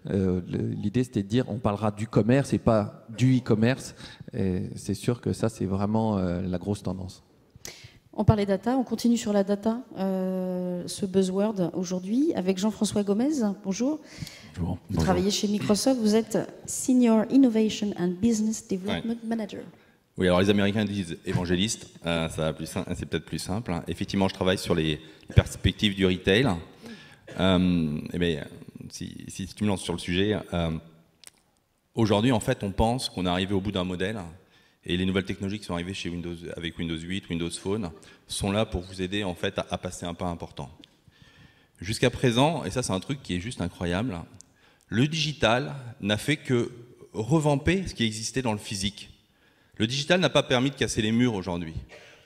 l'idée c'était de dire on parlera du commerce et pas du e-commerce. C'est sûr que ça, c'est vraiment la grosse tendance. On parlait data, on continue sur la data, ce buzzword aujourd'hui, avec Jean-François Gomez. Bonjour. Bonjour. Vous travaillez chez Microsoft, vous êtes Senior Innovation and Business Development Manager. Oui, alors les Américains disent évangéliste, c'est peut-être plus simple. Hein. Effectivement, je travaille sur les perspectives du retail. Si tu me lances sur le sujet, aujourd'hui, en fait, on pense qu'on est arrivé au bout d'un modèle et les nouvelles technologies qui sont arrivées chez Windows, avec Windows 8, Windows Phone, sont là pour vous aider en fait à passer un pas important. Jusqu'à présent, et ça c'est un truc qui est juste incroyable, le digital n'a fait que revamper ce qui existait dans le physique. Le digital n'a pas permis de casser les murs aujourd'hui.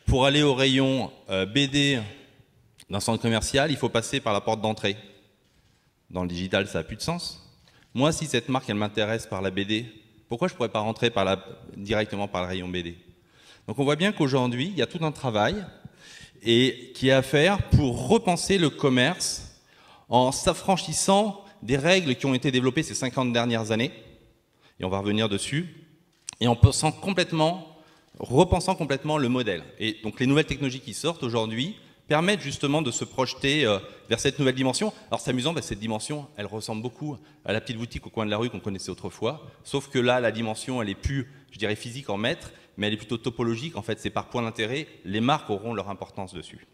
Pour aller au rayon BD d'un centre commercial, il faut passer par la porte d'entrée. Dans le digital, ça n'a plus de sens. Moi, si cette marque, elle m'intéresse par la BD, pourquoi je ne pourrais pas rentrer directement par le rayon BD? Donc on voit bien qu'aujourd'hui, il y a tout un travail qui est à faire pour repenser le commerce en s'affranchissant des règles qui ont été développées ces 50 dernières années, et on va revenir dessus, et en repensant complètement le modèle. Et donc les nouvelles technologies qui sortent aujourd'hui permettent justement de se projeter vers cette nouvelle dimension. Alors c'est amusant, cette dimension, elle ressemble beaucoup à la petite boutique au coin de la rue qu'on connaissait autrefois, sauf que là, la dimension, elle est plus, je dirais, physique en mètres, mais elle est plutôt topologique. En fait, c'est par point d'intérêt, les marques auront leur importance dessus.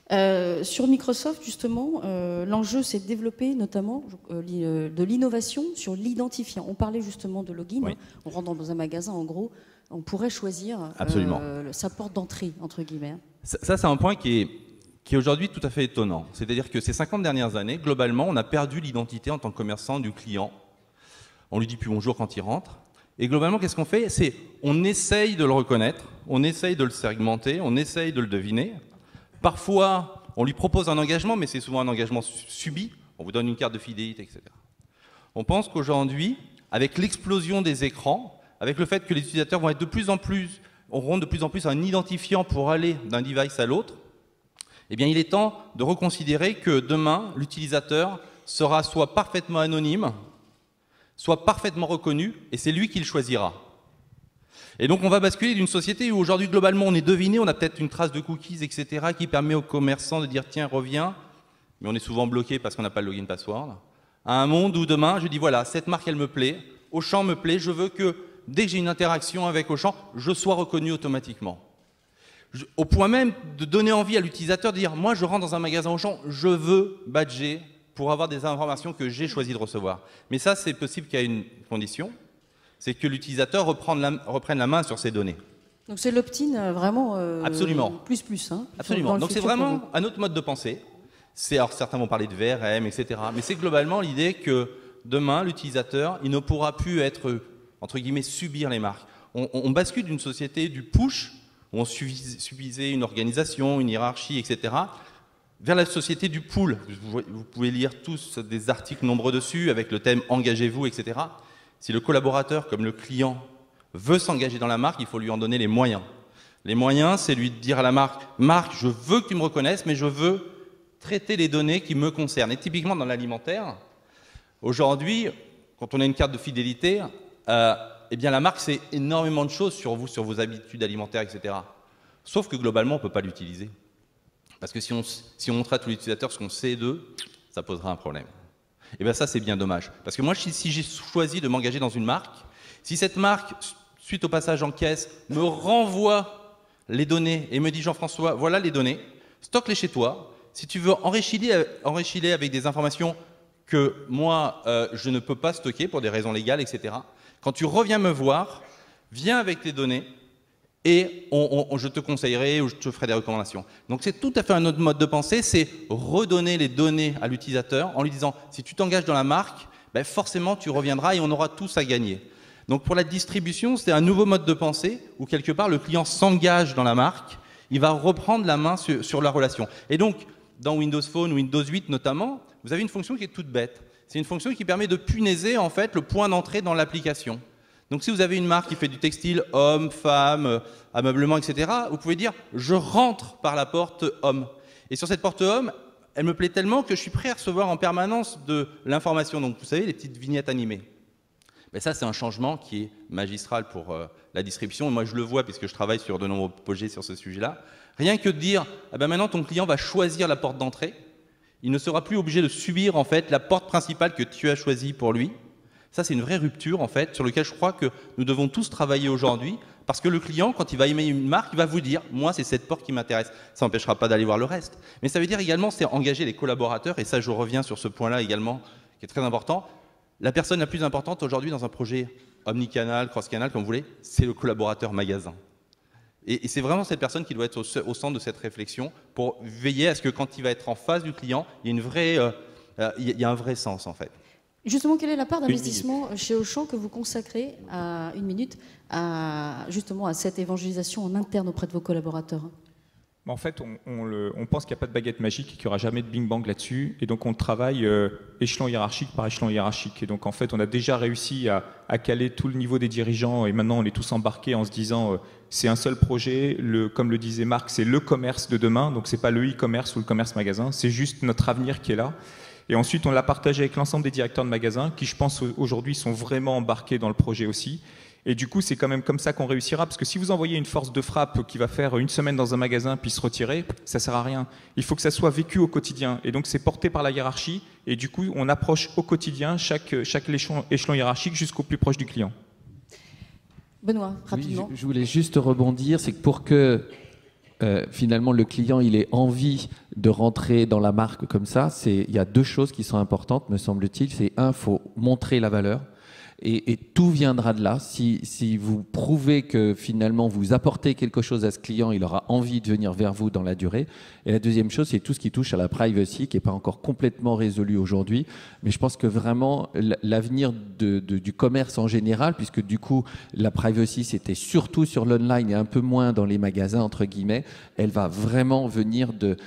Sur Microsoft, justement, l'enjeu, c'est de développer notamment de l'innovation sur l'identifiant. On parlait justement de login. Oui. On rentre dans un magasin, en gros, on pourrait choisir sa porte d'entrée, entre guillemets. Ça, c'est un point qui est aujourd'hui tout à fait étonnant. C'est-à-dire que ces 50 dernières années, globalement, on a perdu l'identité en tant que commerçant du client. On lui dit plus bonjour quand il rentre. Et globalement, qu'est-ce qu'on fait? C'est on essaye de le reconnaître, on essaye de le segmenter, on essaye de le deviner. Parfois, on lui propose un engagement, mais c'est souvent un engagement subi. On vous donne une carte de fidélité, etc. On pense qu'aujourd'hui, avec l'explosion des écrans, avec le fait que les utilisateurs vont être auront de plus en plus un identifiant pour aller d'un device à l'autre, eh bien, il est temps de reconsidérer que demain, l'utilisateur sera soit parfaitement anonyme, soit parfaitement reconnu, et c'est lui qui le choisira. Et donc on va basculer d'une société où aujourd'hui globalement on est deviné, on a peut-être une trace de cookies, etc., qui permet aux commerçants de dire tiens reviens, mais on est souvent bloqué parce qu'on n'a pas le login password, à un monde où demain je dis voilà, cette marque elle me plaît, Auchan me plaît, je veux que dès que j'ai une interaction avec Auchan, je sois reconnu automatiquement. Au point même de donner envie à l'utilisateur de dire moi je rentre dans un magasin Auchan, je veux badger pour avoir des informations que j'ai choisi de recevoir. Mais ça c'est possible qu'à une condition, c'est que l'utilisateur reprenne la main sur ces données. Donc c'est l'opt-in vraiment Absolument. Plus. Hein, absolument. Donc c'est vraiment un autre mode de pensée. Alors certains vont parler de VRM, etc. Mais c'est globalement l'idée que demain, l'utilisateur, il ne pourra plus être, entre guillemets, subir les marques. On bascule d'une société du push, où on subissait une organisation, une hiérarchie, etc., vers la société du pull. Vous pouvez lire tous des articles nombreux dessus avec le thème « Engagez-vous », etc. Si le collaborateur, comme le client, veut s'engager dans la marque, il faut lui en donner les moyens. Les moyens, c'est lui dire à la marque « Marque, je veux que tu me reconnaisses, mais je veux traiter les données qui me concernent. » Et typiquement dans l'alimentaire, aujourd'hui, quand on a une carte de fidélité, eh bien la marque sait énormément de choses sur vous, sur vos habitudes alimentaires, etc. Sauf que globalement, on ne peut pas l'utiliser. Parce que si on montrait à tous les utilisateurs ce qu'on sait d'eux, ça posera un problème. Et bien ça, c'est bien dommage. Parce que moi, si j'ai choisi de m'engager dans une marque, si cette marque, suite au passage en caisse, me renvoie les données et me dit « Jean-François, voilà les données, stocke-les chez toi. Si tu veux enrichir avec des informations que moi, je ne peux pas stocker pour des raisons légales, etc. Quand tu reviens me voir, viens avec les données et je te conseillerai ou je te ferai des recommandations. » Donc c'est tout à fait un autre mode de pensée, c'est redonner les données à l'utilisateur en lui disant « Si tu t'engages dans la marque, ben forcément tu reviendras et on aura tous à gagner. » Donc pour la distribution, c'est un nouveau mode de pensée où quelque part le client s'engage dans la marque, il va reprendre la main sur la relation. Et donc dans Windows Phone, Windows 8 notamment, vous avez une fonction qui est toute bête. C'est une fonction qui permet de punaiser en fait le point d'entrée dans l'application. Donc si vous avez une marque qui fait du textile, homme, femme, ameublement, etc., vous pouvez dire « je rentre par la porte homme ». Et sur cette porte homme, elle me plaît tellement que je suis prêt à recevoir en permanence de l'information. Donc vous savez, les petites vignettes animées. Mais ça, c'est un changement qui est magistral pour la distribution. Et moi, je le vois puisque je travaille sur de nombreux projets sur ce sujet-là. Rien que de dire ah ben maintenant ton client va choisir la porte d'entrée, il ne sera plus obligé de subir en fait la porte principale que tu as choisie pour lui. Ça, c'est une vraie rupture en fait sur laquelle je crois que nous devons tous travailler aujourd'hui parce que le client, quand il va aimer une marque, il va vous dire moi, c'est cette porte qui m'intéresse. Ça n'empêchera pas d'aller voir le reste. Mais ça veut dire également c'est engager les collaborateurs et ça, je reviens sur ce point-là également qui est très important. La personne la plus importante aujourd'hui dans un projet omnicanal, cross-canal, comme vous voulez, c'est le collaborateur magasin. Et c'est vraiment cette personne qui doit être au centre de cette réflexion pour veiller à ce que quand il va être en face du client, il y a un vrai sens en fait. Justement, quelle est la part d'investissement chez Auchan que vous consacrez justement à cette évangélisation en interne auprès de vos collaborateurs? En fait, on pense qu'il n'y a pas de baguette magique et qu'il n'y aura jamais de Bing Bang là-dessus. Et donc, on travaille échelon hiérarchique par échelon hiérarchique. Et donc, en fait, on a déjà réussi à caler tout le niveau des dirigeants. Et maintenant, on est tous embarqués en se disant, c'est un seul projet. Comme le disait Marc, c'est le commerce de demain. Donc, ce n'est pas le e-commerce ou le commerce magasin. C'est juste notre avenir qui est là. Et ensuite, on l'a partagé avec l'ensemble des directeurs de magasins qui, je pense, aujourd'hui, sont vraiment embarqués dans le projet aussi. Et du coup, c'est quand même comme ça qu'on réussira, parce que si vous envoyez une force de frappe qui va faire une semaine dans un magasin puis se retirer, ça sert à rien. Il faut que ça soit vécu au quotidien. Et donc, c'est porté par la hiérarchie. Et du coup, on approche au quotidien chaque échelon hiérarchique jusqu'au plus proche du client. Benoît, rapidement. Oui, je voulais juste rebondir, c'est que pour que finalement le client il ait envie de rentrer dans la marque comme ça, il y a deux choses qui sont importantes, me semble-t-il. C'est un, il faut montrer la valeur. Et tout viendra de là. Si vous prouvez que finalement vous apportez quelque chose à ce client, il aura envie de venir vers vous dans la durée. Et la deuxième chose, c'est tout ce qui touche à la privacy, qui n'est pas encore complètement résolu aujourd'hui. Mais je pense que vraiment l'avenir du commerce en général, puisque du coup la privacy c'était surtout sur l'online et un peu moins dans les magasins entre guillemets, elle va vraiment venir de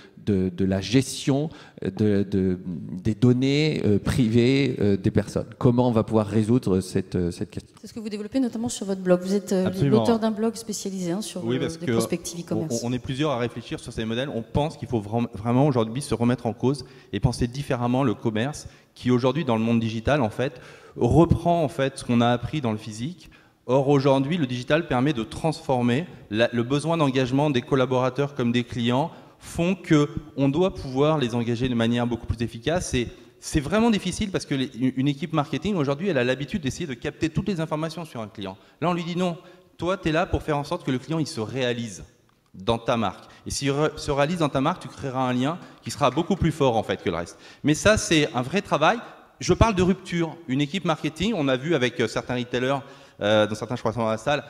la gestion des données privées des personnes. Comment on va pouvoir résoudre cette question? C'est ce que vous développez notamment sur votre blog. Vous êtes l'auteur d'un blog spécialisé sur des prospectives e-commerce. On est plusieurs à réfléchir sur ces modèles. On pense qu'il faut vraiment aujourd'hui se remettre en cause et penser différemment le commerce qui aujourd'hui dans le monde digital en fait reprend en fait ce qu'on a appris dans le physique. Or aujourd'hui le digital permet de transformer le besoin d'engagement des collaborateurs comme des clients font qu'on doit pouvoir les engager de manière beaucoup plus efficace. Et c'est vraiment difficile parce qu'une équipe marketing, aujourd'hui, elle a l'habitude d'essayer de capter toutes les informations sur un client. Là, on lui dit non, toi, tu es là pour faire en sorte que le client il se réalise dans ta marque. Et s'il se réalise dans ta marque, tu créeras un lien qui sera beaucoup plus fort en fait que le reste. Mais ça, c'est un vrai travail. Je parle de rupture. Une équipe marketing, on a vu avec certains retailers, dans certains, je crois, sont dans la salle,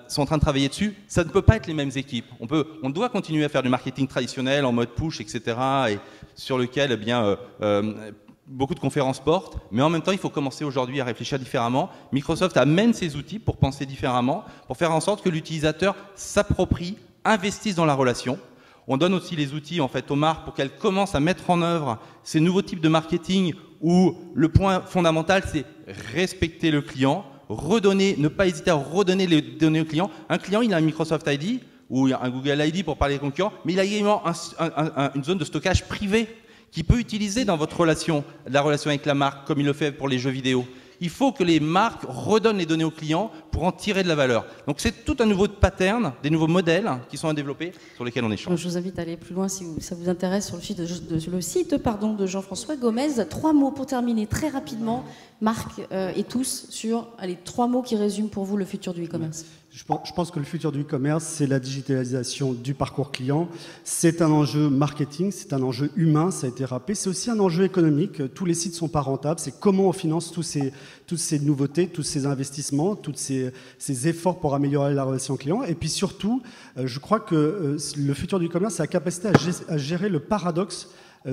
sont en train de travailler dessus. Ça ne peut pas être les mêmes équipes. On doit continuer à faire du marketing traditionnel en mode push, etc. et sur lequel, eh bien, beaucoup de conférences portent. Mais en même temps, il faut commencer aujourd'hui à réfléchir différemment. Microsoft amène ses outils pour penser différemment, pour faire en sorte que l'utilisateur s'approprie, investisse dans la relation. On donne aussi les outils en fait aux marques pour qu'elles commencent à mettre en œuvre ces nouveaux types de marketing où le point fondamental, c'est respecter le client, redonner, ne pas hésiter à redonner les données au client. Un client, il a un Microsoft ID ou un Google ID pour parler des concurrents, mais il a également une zone de stockage privée qu'il peut utiliser dans votre relation, la relation avec la marque, comme il le fait pour les jeux vidéo. Il faut que les marques redonnent les données aux clients pour en tirer de la valeur. Donc c'est tout un nouveau pattern, des nouveaux modèles qui sont à développer sur lesquels on échange. Je vous invite à aller plus loin si ça vous intéresse sur le site de Jean-François Gomez. 3 mots pour terminer très rapidement, Marc et tous, sur 3 mots qui résument pour vous le futur du e-commerce. Je pense que le futur du e-commerce, c'est la digitalisation du parcours client. C'est un enjeu marketing, c'est un enjeu humain, ça a été rappelé. C'est aussi un enjeu économique. Tous les sites ne sont pas rentables. C'est comment on finance toutes ces nouveautés, tous ces investissements, tous ces efforts pour améliorer la relation client. Et puis surtout, je crois que le futur du e-commerce, c'est la capacité à gérer le paradoxe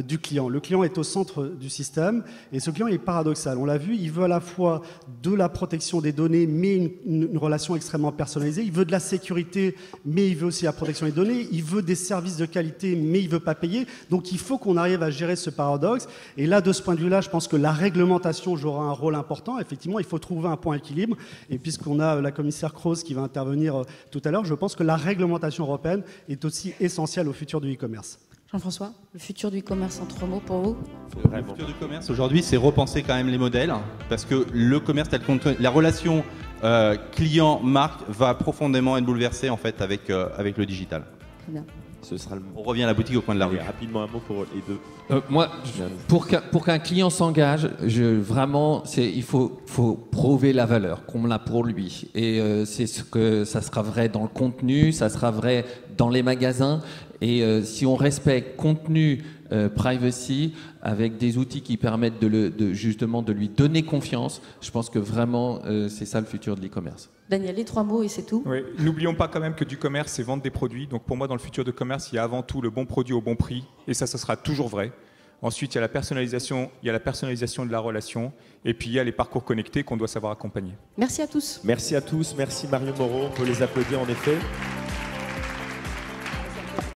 du client. Le client est au centre du système et ce client est paradoxal. On l'a vu, il veut à la fois de la protection des données mais une relation extrêmement personnalisée. Il veut de la sécurité mais il veut aussi la protection des données. Il veut des services de qualité mais il ne veut pas payer. Donc il faut qu'on arrive à gérer ce paradoxe. Et là, de ce point de vue-là, je pense que la réglementation jouera un rôle important. Effectivement, il faut trouver un point d'équilibre. Et puisqu'on a la commissaire Kroes qui va intervenir tout à l'heure, je pense que la réglementation européenne est aussi essentielle au futur du e-commerce. Jean-François, le futur du e-commerce en 3 mots pour vous? Le futur du commerce aujourd'hui, c'est repenser quand même les modèles, parce que le commerce, la relation client-marque va profondément être bouleversée en fait avec le digital. Très bien. On revient à la boutique au coin de la rue. Rapidement un mot pour les deux. Moi, pour qu'un client s'engage, vraiment, il faut prouver la valeur qu'on a pour lui. Et c'est ce que ça sera vrai dans le contenu, ça sera vrai dans les magasins. Et si on respecte contenu, privacy, avec des outils qui permettent justement de lui donner confiance, je pense que vraiment c'est ça le futur de l'e-commerce. Daniel, les 3 mots et c'est tout. Oui. N'oublions pas quand même que du commerce, c'est vendre des produits. Donc pour moi, dans le futur de commerce, il y a avant tout le bon produit au bon prix. Et ça sera toujours vrai. Ensuite, il y a la personnalisation de la relation. Et puis, il y a les parcours connectés qu'on doit savoir accompagner. Merci à tous. Merci à tous. Merci Mario Moreau. On peut les applaudir en effet.